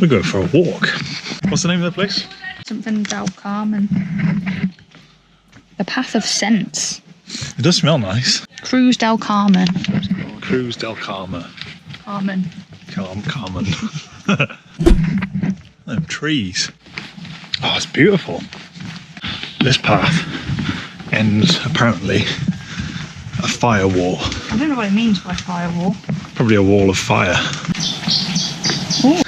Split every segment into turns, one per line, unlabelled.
We go for a walk. What's the name of the place?
Something Del Carmen. The Path of Sense.
It does smell nice.
Cruz del Carmen.
Cruz del Carmen.
Carmen.
Carmen. Them trees. Oh, it's beautiful. This path ends apparently a firewall.
I don't know what it means by firewall.
Probably a wall of fire.
Ooh.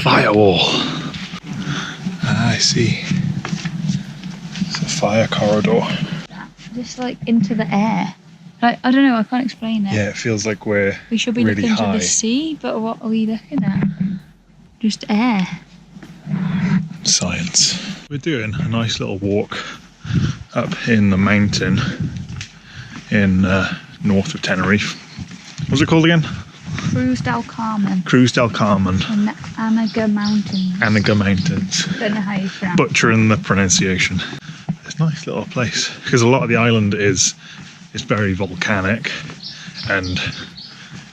Firewall. Ah, I see. It's a fire corridor.
Just like into the air. Like, I don't know, I can't explain it.
Yeah, it feels like
we should be
really
looking
high.
to the sea, but what are we looking at? Just air.
Science. We're doing a nice little walk up in the mountain in north of Tenerife. What's it called again?
Cruz del Carmen.
Cruz del Carmen.
And the Anaga Mountains.
Anaga Mountains.
Don't know how you pronounce it.
Butchering the pronunciation. It's a nice little place because a lot of the island is very volcanic and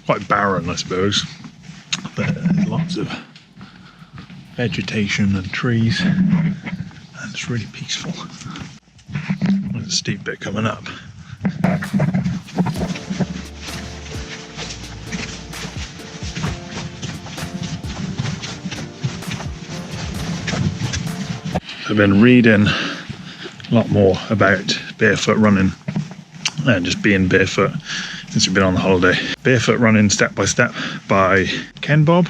quite barren, I suppose. But lots of vegetation and trees, and it's really peaceful. There's a steep bit coming up. I've been reading a lot more about barefoot running and just being barefoot since we've been on the holiday. Barefoot running step by step by Ken Bob.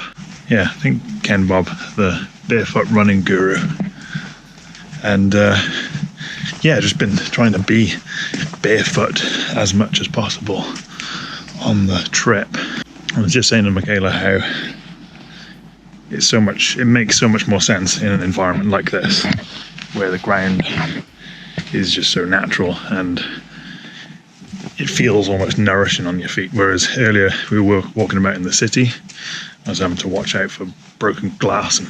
Yeah, I think Ken Bob, the barefoot running guru. And yeah, just been trying to be barefoot as much as possible on the trip. I was just saying to Michaela how it makes so much more sense in an environment like this, where the ground is just so natural and it feels almost nourishing on your feet. Whereas earlier we were walking about in the city, I was having to watch out for broken glass and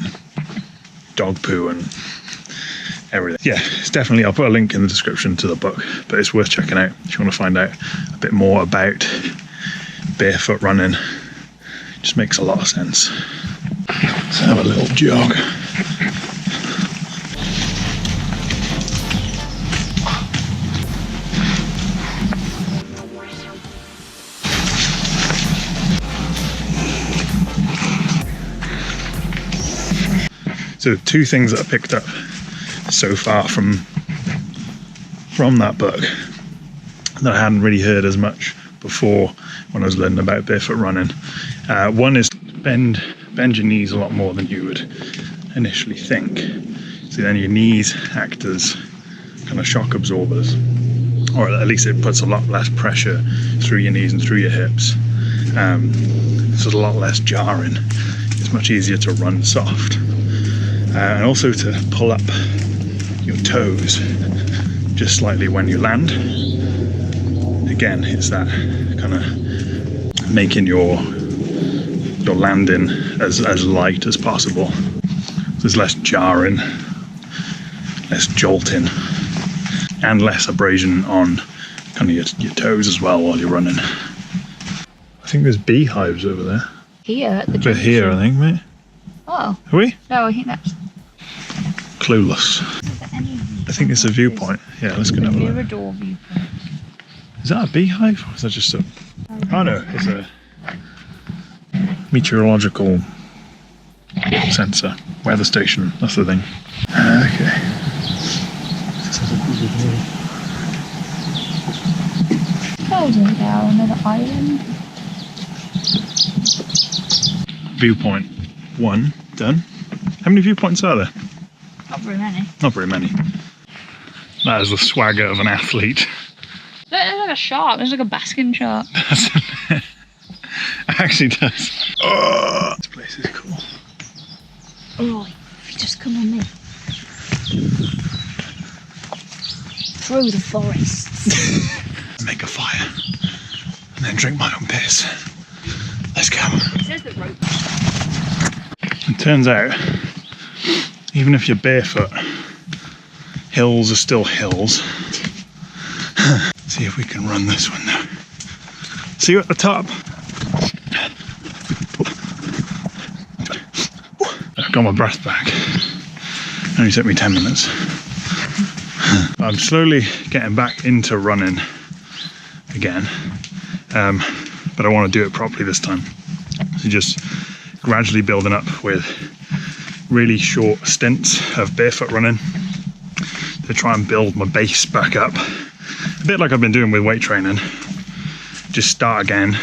dog poo and everything. Yeah, it's definitely, I'll put a link in the description to the book, but it's worth checking out if you want to find out a bit more about barefoot running. It just makes a lot of sense. Let's have a little jog. So two things that I picked up so far from that book that I hadn't really heard as much before when I was learning about barefoot running. One is bend your knees a lot more than you would initially think. So then your knees act as kind of shock absorbers, or at least it puts a lot less pressure through your knees and through your hips. So it's a lot less jarring. It's much easier to run soft. And also to pull up your toes just slightly when you land. Again, it's that kind of making your landing as light as possible. So there's less jarring, less jolting, and less abrasion on kind of your toes as well while you're running. I think there's beehives over there.
Here at the
We're here, I think, mate.
Oh.
Are we?
No, I think that's...
Clueless. I think it's a viewpoint. Yeah, let's go and have a look.
Mirador viewpoint.
Is that a beehive? Or is that just a... Oh no, it's a meteorological sensor. Weather station, that's the thing. Okay.
Closing down another island.
Viewpoint 1 done. How many viewpoints are there?
Not very many.
Not very many. That is the swagger of an athlete.
There's like a shark. There's like a basking shark.
It actually does. Oh, this place is cool.
Alright, if you just come on me. Through the forests.
Make a fire. And then drink my own piss. Let's go.
It says the rope.
It turns out, even if you're barefoot, hills are still hills. See if we can run this one now. See you at the top. got my breath back. Only took me 10 minutes. I'm slowly getting back into running again, but I want to do it properly this time. So just gradually building up with really short stints of barefoot running to try and build my base back up. A bit like I've been doing with weight training. Just start again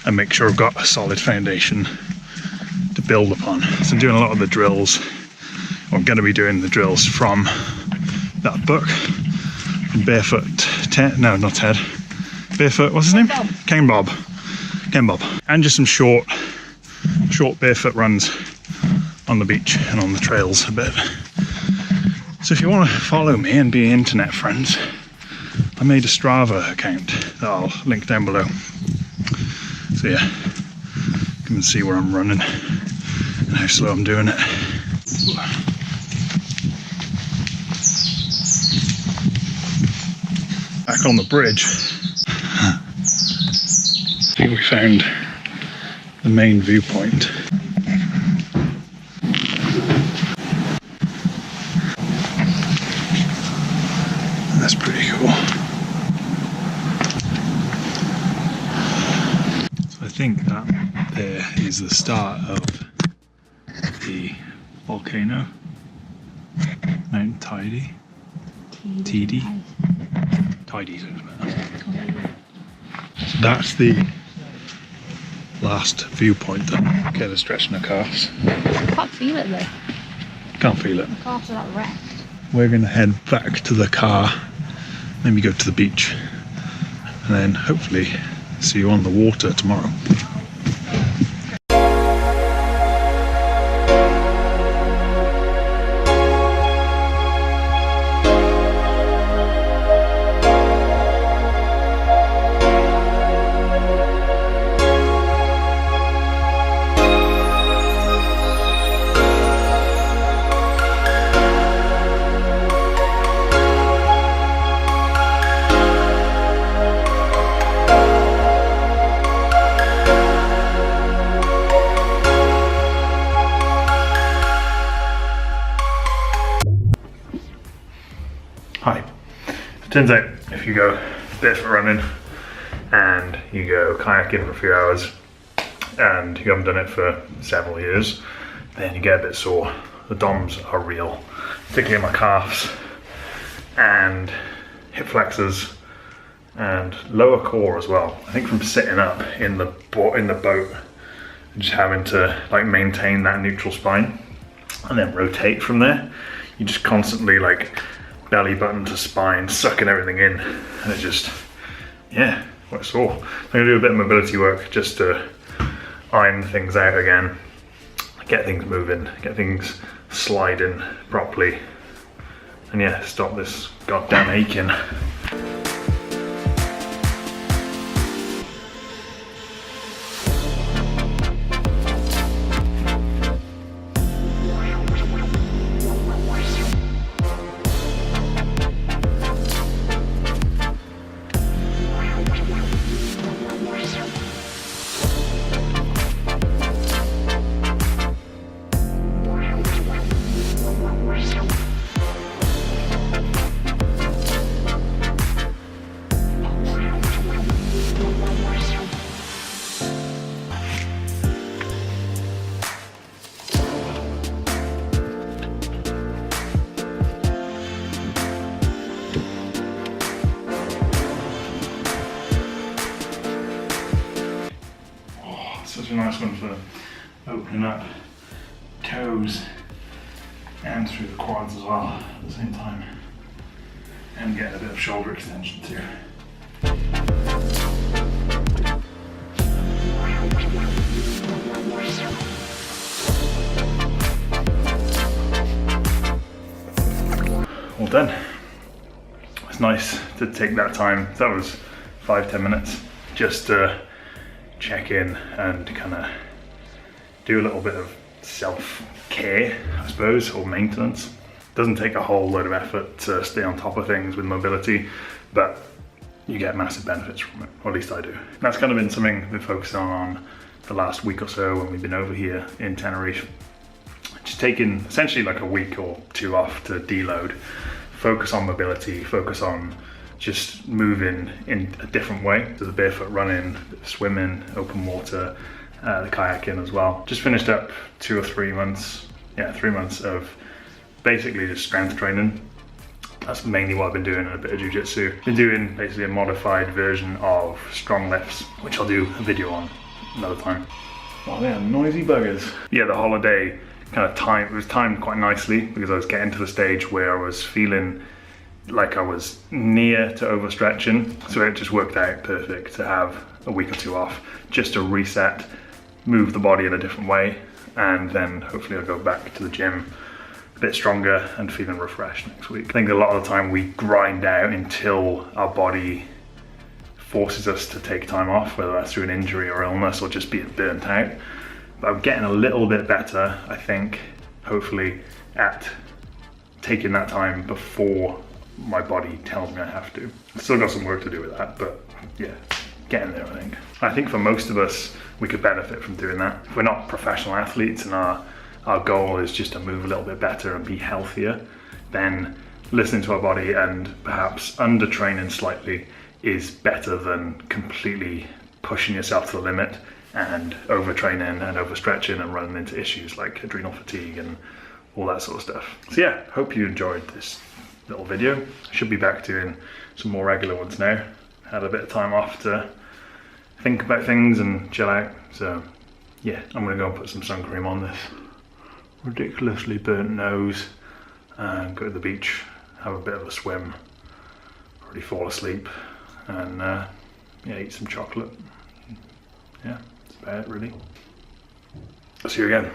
and make sure I've got a solid foundation to build upon. So I'm doing a lot of the drills, or I'm going to be doing the drills from that book, Barefoot Ted, no, not Ted, Barefoot, what's his name? Ken Bob. And just some short barefoot runs on the beach and on the trails a bit. So if you want to follow me and be internet friends, I made a Strava account that I'll link down below. So yeah, you can see where I'm running and how slow I'm doing it. Back on the bridge. I think we found the main viewpoint. That's pretty cool. So I think that there is the start of the volcano, Mount Tidy. Tidy. Tidy, isn't it? So that's the last viewpoint then. Okay, they're stretching the calves.
I can't feel it though.
Can't feel it.
The calves are like wrecked.
We're going to head back to the car, maybe go to the beach, and then hopefully see you on the water tomorrow. Hi. It turns out if you go barefoot running and you go kayaking for a few hours and you haven't done it for several years, then you get a bit sore. The DOMs are real, particularly in my calves and hip flexors and lower core as well. I think from sitting up in the boat and just having to like maintain that neutral spine and then rotate from there, you just constantly like belly button to spine, sucking everything in, and it just, yeah, quite sore. I'm gonna do a bit of mobility work just to iron things out again, get things moving, get things sliding properly, and yeah, stop this goddamn aching. Such a nice one for opening up toes and through the quads as well at the same time, and getting a bit of shoulder extension too. All done. It's nice to take that time. That was 5-10 minutes just to check in and kind of do a little bit of self-care, I suppose, or maintenance. Doesn't take a whole load of effort to stay on top of things with mobility, but you get massive benefits from it, or at least I do. And that's kind of been something we've been focusing on the last week or so when we've been over here in Tenerife, just taking essentially like a week or two off to deload, focus on mobility, focus on just moving in a different way. So the barefoot running, swimming, open water, the kayaking as well. Just finished up 2 or 3 months, 3 months of basically just strength training. That's mainly what I've been doing, and a bit of jiu-jitsu. Been doing basically a modified version of strong lifts, which I'll do a video on another time. Oh, they are noisy buggers. Yeah, the holiday kind of it was timed quite nicely because I was getting to the stage where I was feeling like I was near to overstretching. So it just worked out perfect to have a week or two off, just to reset, move the body in a different way, and then hopefully I'll go back to the gym a bit stronger and feeling refreshed next week. I think a lot of the time we grind out until our body forces us to take time off, whether that's through an injury or illness or just being burnt out. But I'm getting a little bit better, I think, hopefully, at taking that time before my body tells me I have to. I've still got some work to do with that, but yeah, getting there, I think. I think for most of us, we could benefit from doing that. If we're not professional athletes and our goal is just to move a little bit better and be healthier, then listening to our body and perhaps under training slightly is better than completely pushing yourself to the limit and overtraining and overstretching and running into issues like adrenal fatigue and all that sort of stuff. So yeah, hope you enjoyed this little video. I should be back doing some more regular ones now. Had a bit of time off to think about things and chill out. So yeah, I'm gonna go and put some sun cream on this ridiculously burnt nose and go to the beach, have a bit of a swim, probably fall asleep, and eat some chocolate. Yeah, that's about it really. I'll see you again.